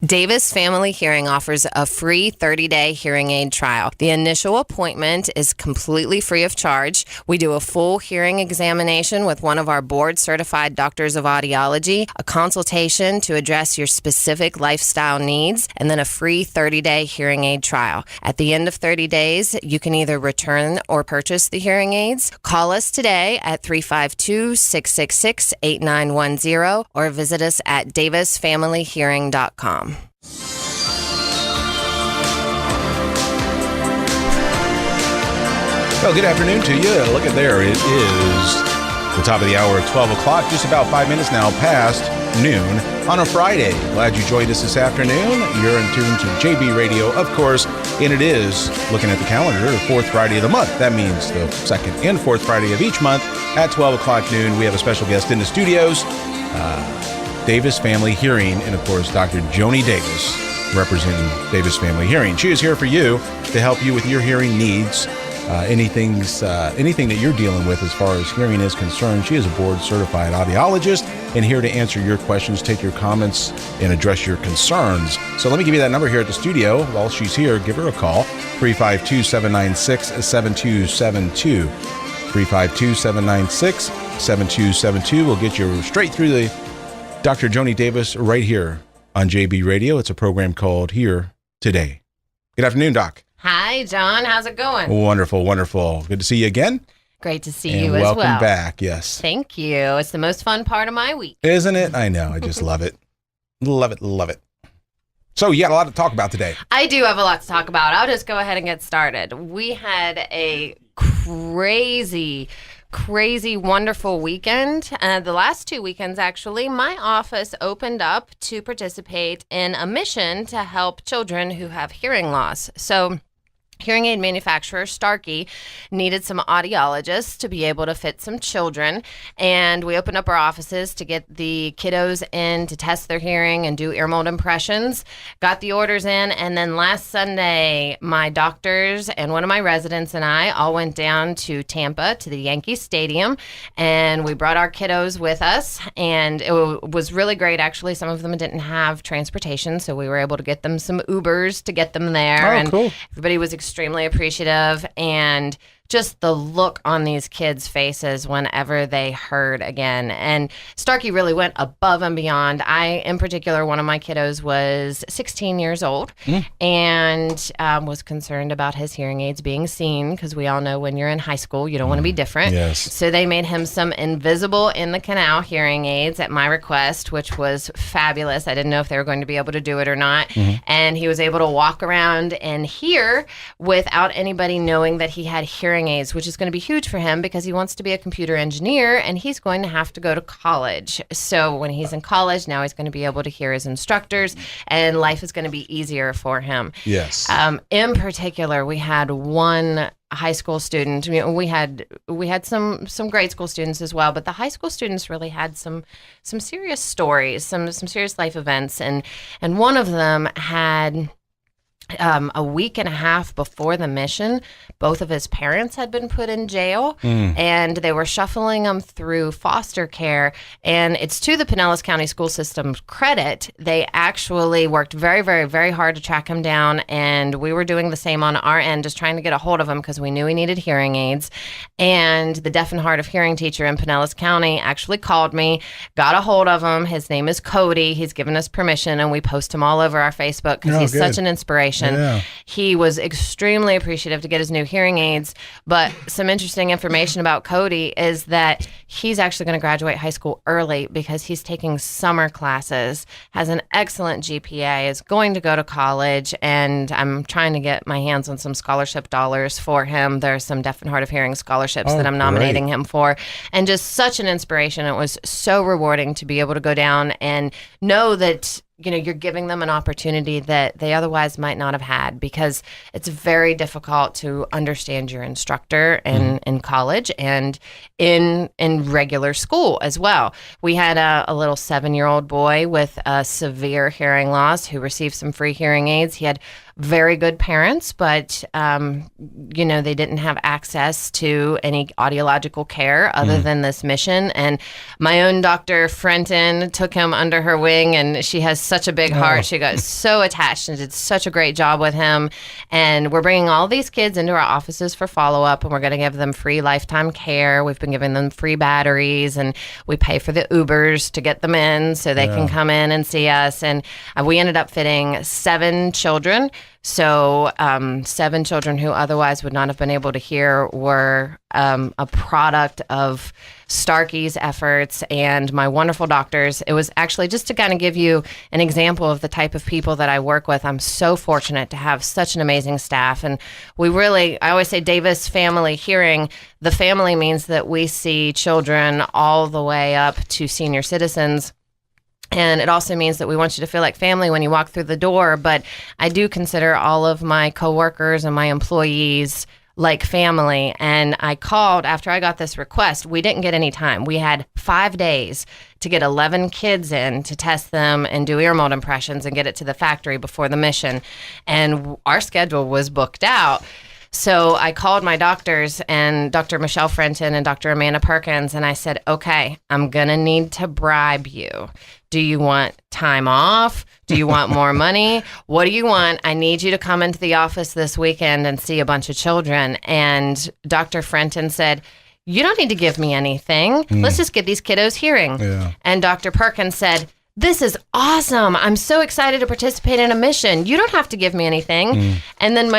Davis Family Hearing offers a free 30-day hearing aid trial. The initial appointment is completely free of charge. We do a full hearing examination with one of our board-certified doctors of audiology, a consultation to address your specific lifestyle needs, and then a free 30-day hearing aid trial. At the end of 30 days, you can either return or purchase the hearing aids. Call us today at 352-666-8910 or visit us at davisfamilyhearing.com. Well, good afternoon to you. Look at there. It is the top of the hour at 12 o'clock, just about 5 minutes now past noon on a Friday. Glad you joined us this afternoon. You're in tune to JB Radio, of course, and it is, looking at the calendar, the fourth Friday of the month. That means the second and fourth Friday of each month at 12 o'clock noon. We have a special guest in the studios, Davis Family Hearing, and of course, Dr. Joanie Davis, representing Davis Family Hearing. She is here for you to help you with your hearing needs, anything that you're dealing with as far as hearing is concerned. She is a board-certified audiologist and here to answer your questions, take your comments, and address your concerns. So let me give you that number here at the studio. While she's here, give her a call, 352-796-7272. 352-796-7272. We'll get you straight through the Dr. Joanie Davis right here on JB Radio. It's a program called Here Today. Good afternoon, Doc. Hi, John. How's it going? Wonderful, wonderful. Good to see you again. Great to see and you as well. Welcome back, yes. Thank you. It's the most fun part of my week. Isn't it? I know. I just love it. Love it, love it. So you got a lot to talk about today. I do have a lot to talk about. I'll just go ahead and get started. We had a crazy, wonderful weekend. The last 2 weekends, actually, my office opened up to participate in a mission to help children who have hearing loss. So hearing aid manufacturer Starkey needed some audiologists to be able to fit some children, and we opened up our offices to get the kiddos in to test their hearing and do ear mold impressions. Got the orders in, and then last Sunday, my doctors and one of my residents and I all went down to Tampa to the Yankee Stadium, and we brought our kiddos with us, and it was really great. Actually, some of them didn't have transportation, so we were able to get them some Ubers to get them there. Oh, and cool. Everybody was extremely appreciative, and just the look on these kids' faces whenever they heard again. And Starkey really went above and beyond. In particular, one of my kiddos was 16 years old and was concerned about his hearing aids being seen, because we all know when you're in high school, you don't want to be different. Yes. So they made him some invisible in the canal hearing aids at my request, which was fabulous. I didn't know if they were going to be able to do it or not. And he was able to walk around and hear without anybody knowing that he had hearing aids, which is going to be huge for him because he wants to be a computer engineer and he's going to have to go to college. So when he's in college, now he's going to be able to hear his instructors and life is going to be easier for him. Yes. In particular, we had one high school student. I mean, we had some grade school students as well, but the high school students really had some serious stories, some serious life events, and one of them had a week and a half before the mission, both of his parents had been put in jail, and they were shuffling him through foster care. And it's to the Pinellas County school system's credit, they actually worked very, very, very hard to track him down, and we were doing the same on our end, just trying to get a hold of him because we knew he needed hearing aids. And the deaf and hard of hearing teacher in Pinellas County actually called me, got a hold of him. His name is Cody. He's given us permission, and we post him all over our Facebook because he's such an inspiration. Yeah. He was extremely appreciative to get his new hearing aids, but some interesting information about Cody is that he's actually going to graduate high school early because he's taking summer classes, has an excellent GPA, is going to go to college, and I'm trying to get my hands on some scholarship dollars for him. There's some deaf and hard of hearing scholarships that I'm nominating him for, and just such an inspiration. It was so rewarding to be able to go down and know that you're giving them an opportunity that they otherwise might not have had, because it's very difficult to understand your instructor in college and in regular school as well. We had a little 7-year-old boy with a severe hearing loss who received some free hearing aids. He had very good parents, but, they didn't have access to any audiological care other than this mission. And my own Dr. Frenton took him under her wing, and she has such a big heart. She got so attached and did such a great job with him. And we're bringing all these kids into our offices for follow-up, and we're going to give them free lifetime care. We've been giving them free batteries, and we pay for the Ubers to get them in so they can come in and see us. And we ended up fitting 7 children. So 7 children who otherwise would not have been able to hear were a product of Starkey's efforts and my wonderful doctors. It was actually, just to kind of give you an example of the type of people that I work with, I'm so fortunate to have such an amazing staff. And I always say Davis Family Hearing, the family means that we see children all the way up to senior citizens. And it also means that we want you to feel like family when you walk through the door. But I do consider all of my coworkers and my employees like family. And I called after I got this request. We didn't get any time. We had 5 days to get 11 kids in to test them and do ear mold impressions and get it to the factory before the mission. And our schedule was booked out. So I called my doctors, and Dr. Michelle Frenton and Dr. Amanda Perkins, and I said, okay, I'm going to need to bribe you. Do you want time off? Do you want more money? What do you want? I need you to come into the office this weekend and see a bunch of children. And Dr. Frenton said, you don't need to give me anything. Let's just get these kiddos hearing. Yeah. And Dr. Perkins said, this is awesome. I'm so excited to participate in a mission. You don't have to give me anything. And then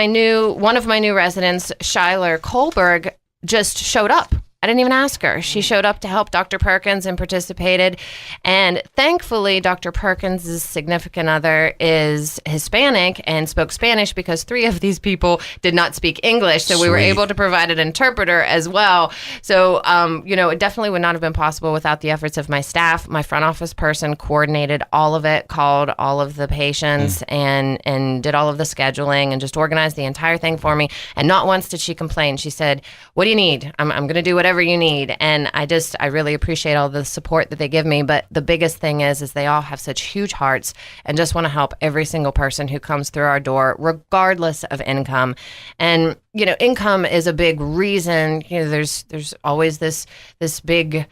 one of my new residents, Shyler Kohlberg, just showed up. I didn't even ask her. She showed up to help Dr. Perkins and participated. And thankfully, Dr. Perkins' significant other is Hispanic and spoke Spanish, because 3 of these people did not speak English. So we were able to provide an interpreter as well. So, it definitely would not have been possible without the efforts of my staff. My front office person coordinated all of it, called all of the patients and did all of the scheduling and just organized the entire thing for me. And not once did she complain. She said, what do you need? I'm going to do whatever you need. And I really appreciate all the support that they give me. But the biggest thing is they all have such huge hearts and just want to help every single person who comes through our door, regardless of income. And, income is a big reason. There's always this big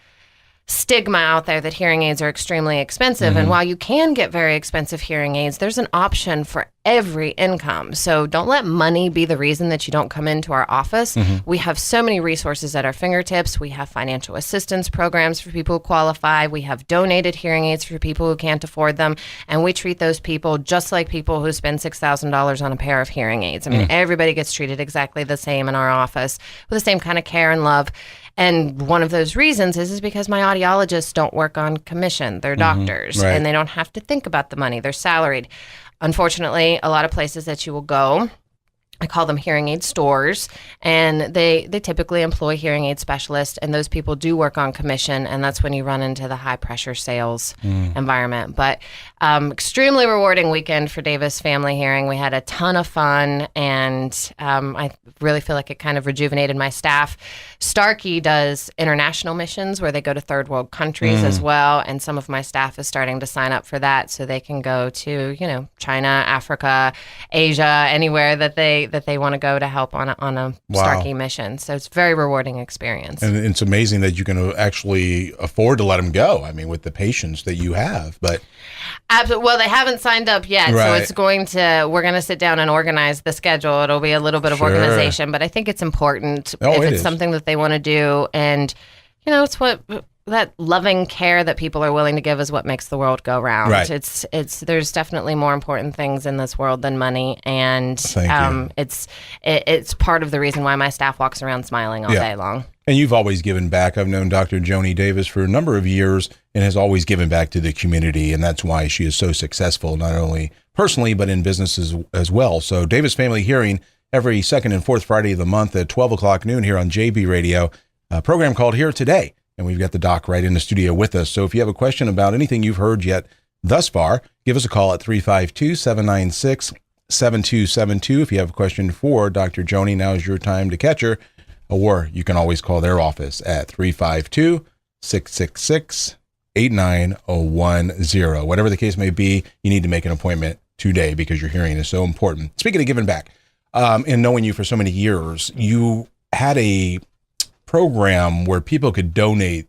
stigma out there that hearing aids are extremely expensive. And while you can get very expensive hearing aids, there's an option for every income. So don't let money be the reason that you don't come into our office. We have so many resources at our fingertips. We have financial assistance programs for people who qualify. We have donated hearing aids for people who can't afford them. And we treat those people just like people who spend $6,000 on a pair of hearing aids. I mean, everybody gets treated exactly the same in our office with the same kind of care and love. And one of those reasons is because my audiologists don't work on commission. They're doctors, and they don't have to think about the money. They're salaried. Unfortunately, a lot of places that you will go, I call them hearing aid stores, and they typically employ hearing aid specialists, and those people do work on commission, and that's when you run into the high pressure sales environment. But extremely rewarding weekend for Davis Family Hearing. We had a ton of fun, and I really feel like it kind of rejuvenated my staff. Starkey does international missions where they go to third world countries as well, and some of my staff is starting to sign up for that so they can go to, China, Africa, Asia, anywhere that they want to go to help on a Starkey mission. So it's a very rewarding experience. And it's amazing that you can actually afford to let them go. I mean, with the patients that you have, but absolutely. Well, they haven't signed up yet, so we're going to sit down and organize the schedule. It'll be a little bit of organization, but I think it's important if it's something that they want to do. And, it's that loving care that people are willing to give is what makes the world go round. Right. There's definitely more important things in this world than money, and it's part of the reason why my staff walks around smiling all day long. And you've always given back. I've known Dr. Joanie Davis for a number of years and has always given back to the community, and that's why she is so successful, not only personally but in business as well. So Davis Family Hearing, every second and fourth Friday of the month at 12 o'clock noon here on JB Radio, a program called Here Today. And we've got the doc right in the studio with us. So if you have a question about anything you've heard yet thus far, give us a call at 352-796-7272. If you have a question for Dr. Joanie, now is your time to catch her. Or you can always call their office at 352-666-8910. Whatever the case may be, you need to make an appointment today because your hearing is so important. Speaking of giving back, and knowing you for so many years, you had a program where people could donate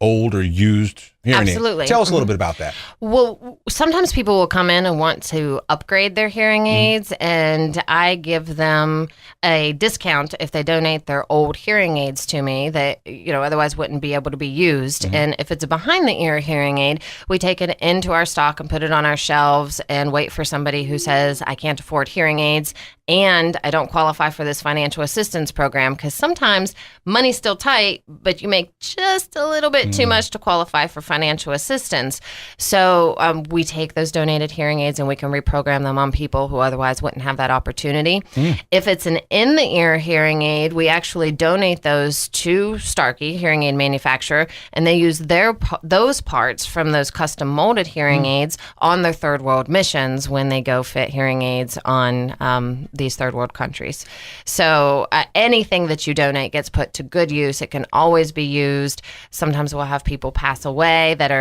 old or used hearing Absolutely. aids. Tell us a little bit about that. Well, sometimes people will come in and want to upgrade their hearing aids, and I give them a discount if they donate their old hearing aids to me that, otherwise wouldn't be able to be used. And if it's a behind the ear hearing aid, we take it into our stock and put it on our shelves and wait for somebody who says, I can't afford hearing aids and I don't qualify for this financial assistance program, because sometimes money's still tight, but you make just a little bit too much to qualify for financial assistance. So we take those donated hearing aids and we can reprogram them on people who otherwise wouldn't have that opportunity. If it's an in-the-ear hearing aid, we actually donate those to Starkey, hearing aid manufacturer, and they use those parts from those custom molded hearing aids on their third world missions when they go fit hearing aids on these third world countries. So anything that you donate gets put to good use. It can always be used. Sometimes we'll have people pass away that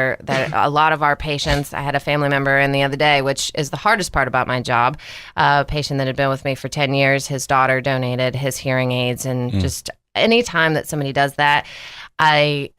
a lot of our patients. I had a family member in the other day, which is the hardest part about my job. A patient that had been with me for 10 years, his daughter donated his hearing aids, and just any time that somebody does that, I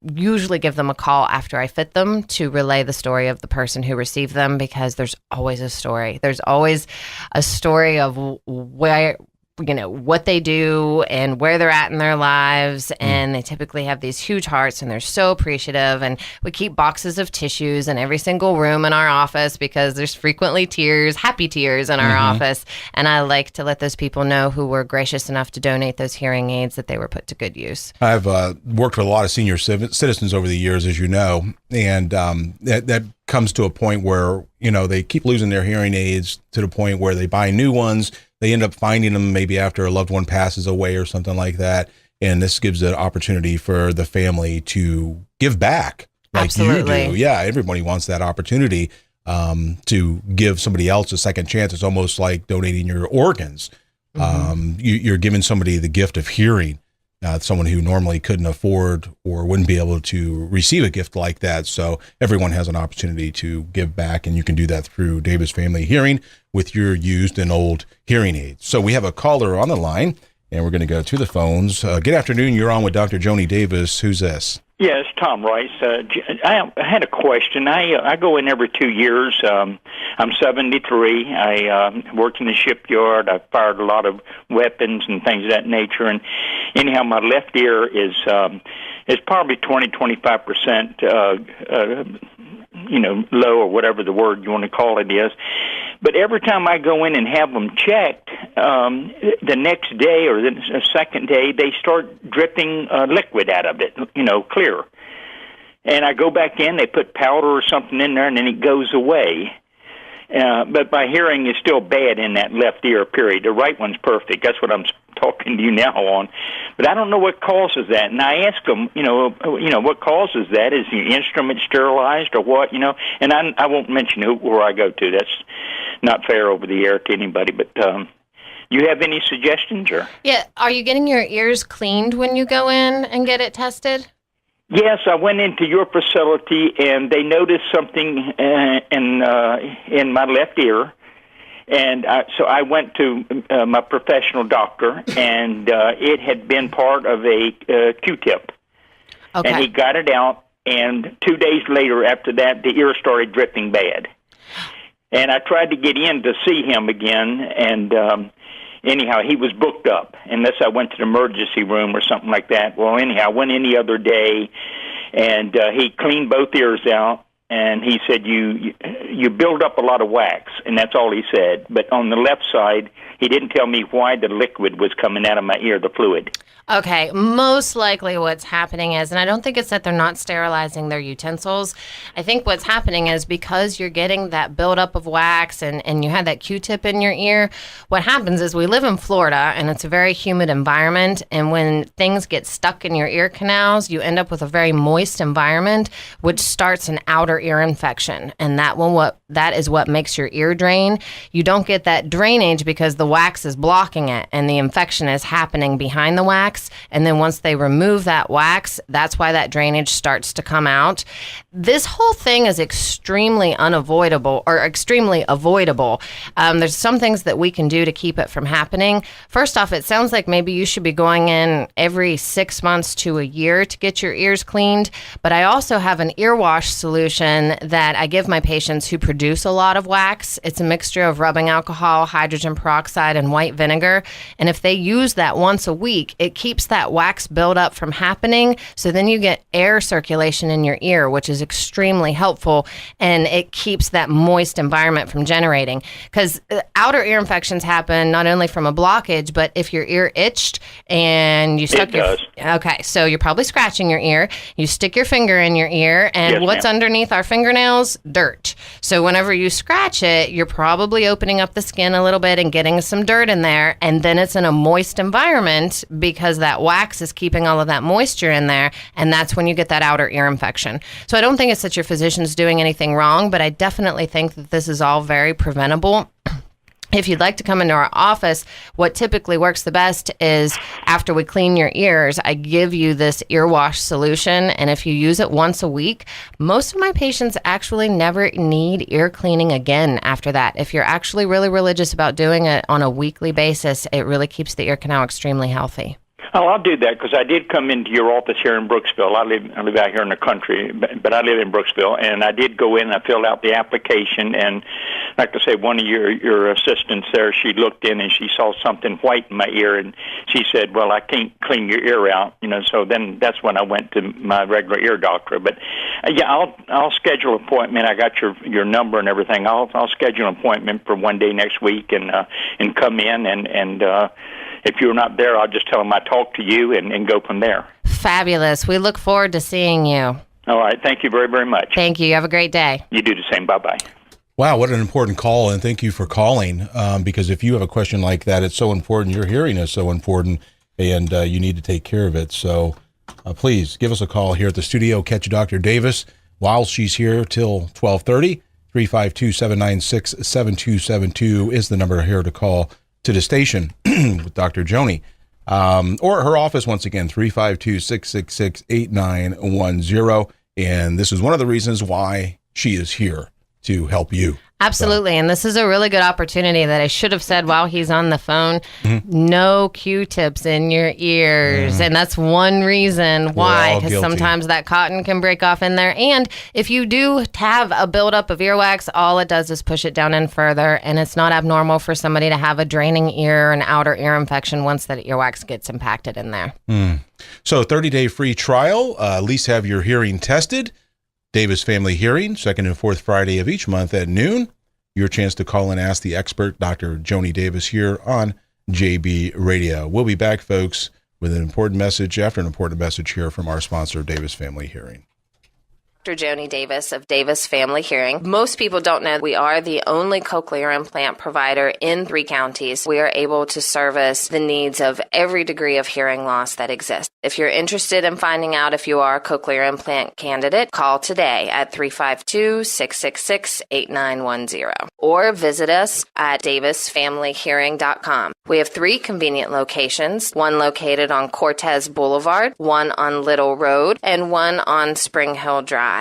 usually give them a call after I fit them to relay the story of the person who received them, because there's always a story. There's always a story of where, what they do and where they're at in their lives. And they typically have these huge hearts and they're so appreciative. And we keep boxes of tissues in every single room in our office because there's frequently tears, happy tears in our office. And I like to let those people know who were gracious enough to donate those hearing aids that they were put to good use. I've worked with a lot of senior citizens over the years, as you know, and that comes to a point where, they keep losing their hearing aids to the point where they buy new ones. They end up finding them maybe after a loved one passes away or something like that. And this gives an opportunity for the family to give back like Absolutely. you do. Yeah, everybody wants that opportunity to give somebody else a second chance. It's almost like donating your organs. You're giving somebody the gift of hearing, someone who normally couldn't afford or wouldn't be able to receive a gift like that. So everyone has an opportunity to give back, and you can do that through Davis Family Hearing with your used and old hearing aids. So we have a caller on the line, and we're going to go to the phones. Good afternoon. You're on with Dr. Joanie Davis. Who's this? Yes, Tom Rice. I had a question. I go in every 2 years. I'm 73. I worked in the shipyard. I fired a lot of weapons and things of that nature. And anyhow, my left ear is probably 25%, low, or whatever the word you want to call it is. But every time I go in and have them checked, the next day or the second day, they start dripping liquid out of it, clear. And I go back in, they put powder or something in there, and then it goes away. But my hearing is still bad in that left ear, period. The right one's perfect. That's what I'm talking to you now on. But I don't know what causes that. And I ask them, what causes that? Is the instrument sterilized or what, And I won't mention where I go to. That's not fair over the air to anybody. But you have any suggestions? Or? Yeah. Are you getting your ears cleaned when you go in and get it tested? Yes, I went into your facility, and they noticed something in my left ear. And so I went to my professional doctor, and it had been part of a Q-tip. Okay. And he got it out, and 2 days later after that, the ear started dripping bad. And I tried to get in to see him again, and anyhow, he was booked up, unless I went to the emergency room or something like that. Well, anyhow, I went in the other day, and he cleaned both ears out. And he said, you build up a lot of wax, and that's all he said. But on the left side, he didn't tell me why the liquid was coming out of my ear, the fluid. Okay, most likely what's happening is, and I don't think it's that they're not sterilizing their utensils. I think what's happening is because you're getting that buildup of wax and you had that Q-tip in your ear, what happens is we live in Florida and it's a very humid environment, and when things get stuck in your ear canals, you end up with a very moist environment, which starts an outer outer ear infection, and that is what makes your ear drain. You don't get that drainage because the wax is blocking it, and the infection is happening behind the wax. And then once they remove that wax, that's why that drainage starts to come out. This whole thing is extremely avoidable. There's some things that we can do to keep it from happening. First off, it sounds like maybe you should be going in every 6 months to a year to get your ears cleaned. But I also have an ear wash solution that I give my patients who produce a lot of wax. It's a mixture of rubbing alcohol, hydrogen peroxide, and white vinegar. And if they use that once a week, it keeps that wax buildup from happening. So then you get air circulation in your ear, which is extremely helpful. And it keeps that moist environment from generating. Because outer ear infections happen not only from a blockage, but if your ear itched and you stuck Okay, so you're probably scratching your ear. You stick your finger in your ear, and Yes, what's ma'am. underneath our fingernails? Dirt. So whenever you scratch it, you're probably opening up the skin a little bit and getting some dirt in there, and then it's in a moist environment because that wax is keeping all of that moisture in there, and that's when you get that outer ear infection. So I don't think it's that your physician's doing anything wrong, but I definitely think that this is all very preventable. If you'd like to come into our office, what typically works the best is after we clean your ears, I give you this ear wash solution. And if you use it once a week, most of my patients actually never need ear cleaning again after that. If you're actually really religious about doing it on a weekly basis, it really keeps the ear canal extremely healthy. Oh, I'll do that because I did come into your office here in Brooksville. I live out here in the country, but I live in Brooksville, and I did go in. I filled out the application, and like I say, one of your assistants there, she looked in and she saw something white in my ear, and she said, "Well, I can't clean your ear out," So then that's when I went to my regular ear doctor. But yeah, I'll schedule an appointment. I got your number and everything. I'll schedule an appointment for one day next week and come in and. If you're not there, I'll just tell them I talked to you and go from there. Fabulous. We look forward to seeing you. All right. Thank you very, very much. Thank you. You have a great day. You do the same. Bye-bye. Wow, what an important call, and thank you for calling, because if you have a question like that, it's so important. Your hearing is so important, and you need to take care of it. So please give us a call here at the studio. Catch Dr. Davis while she's here till 12:30. 352-796-7272 is the number here to call to the station with Dr. Joanie, or her office once again, 352-666-8910. And this is one of the reasons why she is here, to help you. Absolutely. And this is a really good opportunity that I should have said while he's on the phone. No Q-tips in your ears. And that's one reason why, because sometimes that cotton can break off in there. And if you do have a buildup of earwax, all it does is push it down in further. And it's not abnormal for somebody to have a draining ear, an outer ear infection once that earwax gets impacted in there. So 30-day free trial, at least have your hearing tested. Davis Family Hearing, second and fourth Friday of each month at noon. Your chance to call and ask the expert, Dr. Joanie Davis, here on JB Radio. We'll be back, folks, with an important message after an important message here from our sponsor, Davis Family Hearing. Dr. Joanie Davis of Davis Family Hearing. Most people don't know we are the only cochlear implant provider in 3 counties. We are able to service the needs of every degree of hearing loss that exists. If you're interested in finding out if you are a cochlear implant candidate, call today at 352-666-8910 or visit us at davisfamilyhearing.com. We have 3 convenient locations, one located on Cortez Boulevard, one on Little Road, and one on Spring Hill Drive.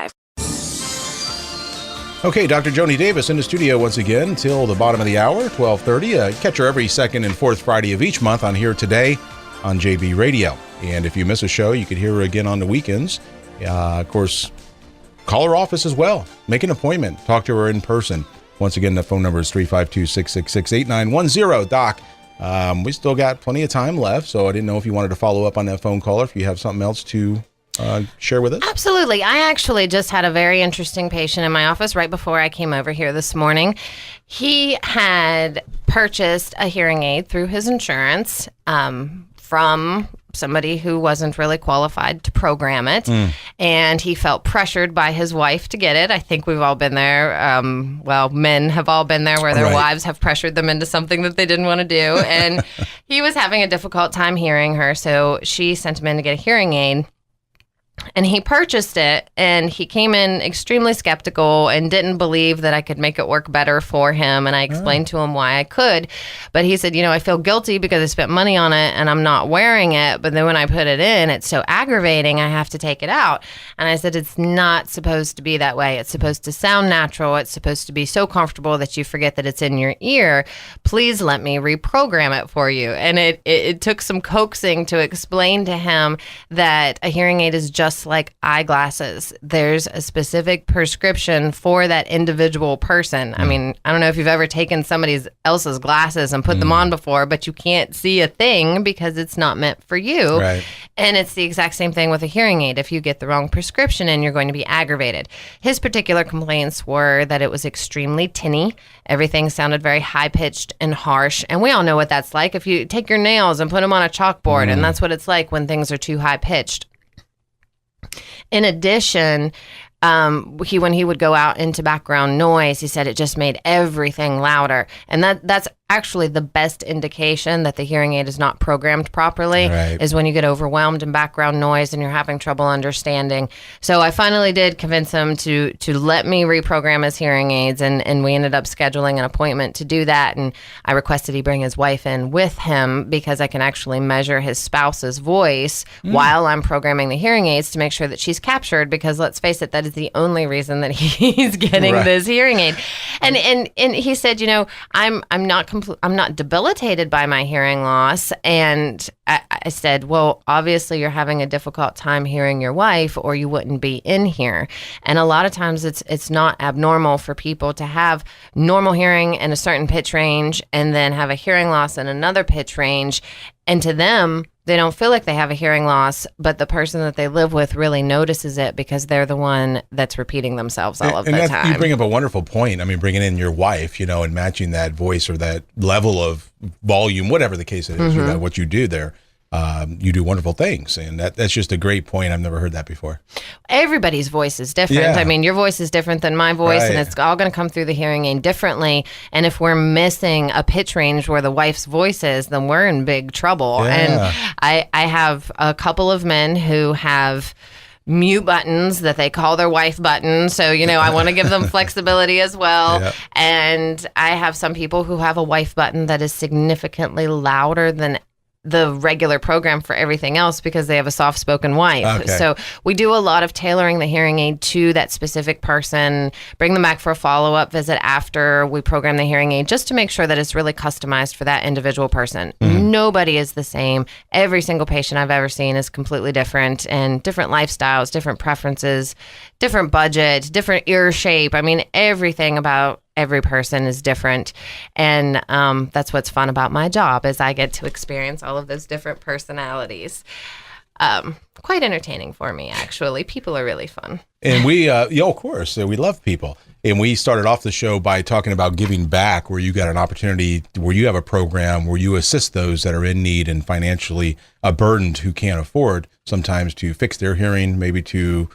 Okay, Dr. Joanie Davis in the studio once again till the bottom of the hour, 12:30. Catch her every second and fourth Friday of each month on Here Today on JB Radio. And if you miss a show, you can hear her again on the weekends. Of course, call her office as well. Make an appointment. Talk to her in person. Once again, the phone number is 352-666-8910. Doc, we still got plenty of time left, so I didn't know if you wanted to follow up on that phone call or if you have something else to share with us? Absolutely. I actually just had a very interesting patient in my office right before I came over here this morning. He had purchased a hearing aid through his insurance from somebody who wasn't really qualified to program it. And he felt pressured by his wife to get it. I think we've all been there. Men have all been there where their wives have pressured them into something that they didn't want to do. And he was having a difficult time hearing her. So she sent him in to get a hearing aid. And he purchased it, and he came in extremely skeptical and didn't believe that I could make it work better for him. And I explained to him why I could. But he said, I feel guilty because I spent money on it and I'm not wearing it. But then when I put it in, it's so aggravating, I have to take it out. And I said, it's not supposed to be that way. It's supposed to sound natural. It's supposed to be so comfortable that you forget that it's in your ear. Please let me reprogram it for you. And it took some coaxing to explain to him that a hearing aid is just like eyeglasses. There's a specific prescription for that individual person. I mean, I don't know if you've ever taken somebody else's glasses and put them on before, but you can't see a thing because it's not meant for you. Right. And it's the exact same thing with a hearing aid. If you get the wrong prescription in, you're going to be aggravated. His particular complaints were that it was extremely tinny. Everything sounded very high-pitched and harsh. And we all know what that's like. If you take your nails and put them on a chalkboard, and that's what it's like when things are too high-pitched. In addition, when he would go out into background noise, he said it just made everything louder. And that's actually the best indication that the hearing aid is not programmed properly, is when you get overwhelmed in background noise and you're having trouble understanding. So I finally did convince him to let me reprogram his hearing aids, and we ended up scheduling an appointment to do that. And I requested he bring his wife in with him because I can actually measure his spouse's voice while I'm programming the hearing aids to make sure that she's captured, because let's face it, that is the only reason that he's getting this hearing aid. And he said, I'm not debilitated by my hearing loss. And I said, well, obviously you're having a difficult time hearing your wife, or you wouldn't be in here. And a lot of times it's not abnormal for people to have normal hearing in a certain pitch range and then have a hearing loss in another pitch range. And to them, they don't feel like they have a hearing loss, but the person that they live with really notices it because they're the one that's repeating themselves all of the time. You bring up a wonderful point. I mean, bringing in your wife, and matching that voice or that level of volume, whatever the case it is, what you do there. You do wonderful things, and that's just a great point. I've never heard that before. Everybody's voice is different. Yeah. I mean, your voice is different than my voice, and it's all going to come through the hearing aid differently. And if we're missing a pitch range where the wife's voice is, then we're in big trouble. Yeah. And I have a couple of men who have mute buttons that they call their wife buttons. So, I want to give them flexibility as well. Yep. And I have some people who have a wife button that is significantly louder than the regular program for everything else because they have a soft-spoken wife. Okay. So we do a lot of tailoring the hearing aid to that specific person, bring them back for a follow-up visit after we program the hearing aid, just to make sure that it's really customized for that individual person. Mm-hmm. Nobody is the same. Every single patient I've ever seen is completely different, and different lifestyles, different preferences, different budget, different ear shape. I mean, everything about every person is different. And that's what's fun about my job, is I get to experience all of those different personalities. Quite entertaining for me, actually. People are really fun. And we, of course, we love people. And we started off the show by talking about giving back, where you got an opportunity, where you have a program where you assist those that are in need and financially burdened, who can't afford sometimes to fix their hearing, maybe to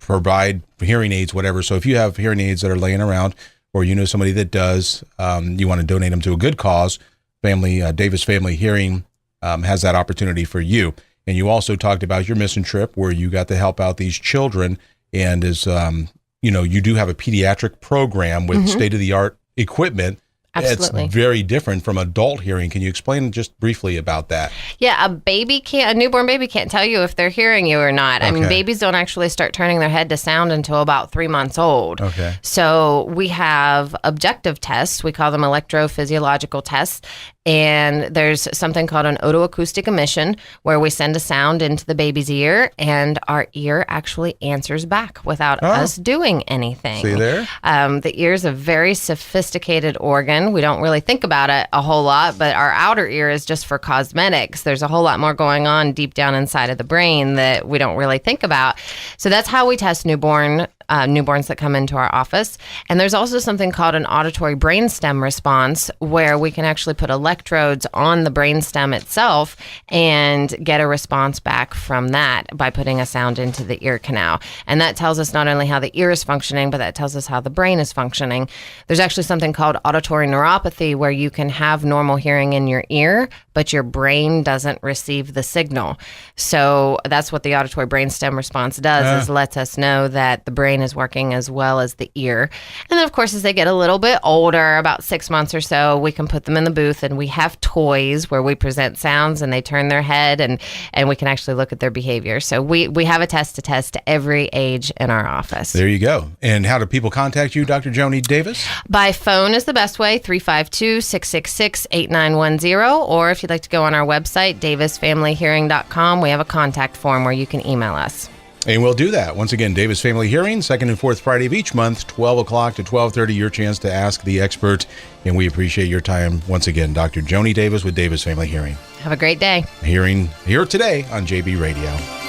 provide hearing aids, whatever. So if you have hearing aids that are laying around, or somebody that does, you want to donate them to a good cause, Davis Family Hearing has that opportunity for you. And you also talked about your mission trip, where you got to help out these children, and you do have a pediatric program with state-of-the-art equipment. Absolutely. It's very different from adult hearing. Can you explain just briefly about that? Yeah, a newborn baby can't tell you if they're hearing you or not. Okay. I mean, babies don't actually start turning their head to sound until about 3 months old. Okay. So we have objective tests. We call them electrophysiological tests. And there's something called an otoacoustic emission, where we send a sound into the baby's ear, and our ear actually answers back without us doing anything. See there? The ear is a very sophisticated organ. We don't really think about it a whole lot, but our outer ear is just for cosmetics. There's a whole lot more going on deep down inside of the brain that we don't really think about. So that's how we test newborn newborns that come into our office. And there's also something called an auditory brainstem response, where we can actually put electrodes on the brainstem itself and get a response back from that by putting a sound into the ear canal. And that tells us not only how the ear is functioning, but that tells us how the brain is functioning. There's actually something called auditory neuropathy, where you can have normal hearing in your ear, but your brain doesn't receive the signal. So that's what the auditory brainstem response does, is lets us know that the brain is working as well as the ear. And then, of course, as they get a little bit older, about 6 months or so, we can put them in the booth, and we have toys where we present sounds and they turn their head, and we can actually look at their behavior. So we have a test to test every age in our office. There you go. And how do people contact you, Dr. Joanie Davis? By phone is the best way, 352-666-8910. Or if you'd like to go on our website, davisfamilyhearing.com, we have a contact form where you can email us. And we'll do that. Once again, Davis Family Hearing, second and fourth Friday of each month, 12 o'clock to 12:30, your chance to ask the expert. And we appreciate your time. Once again, Dr. Joanie Davis with Davis Family Hearing. Have a great day. Hearing here today on JB Radio.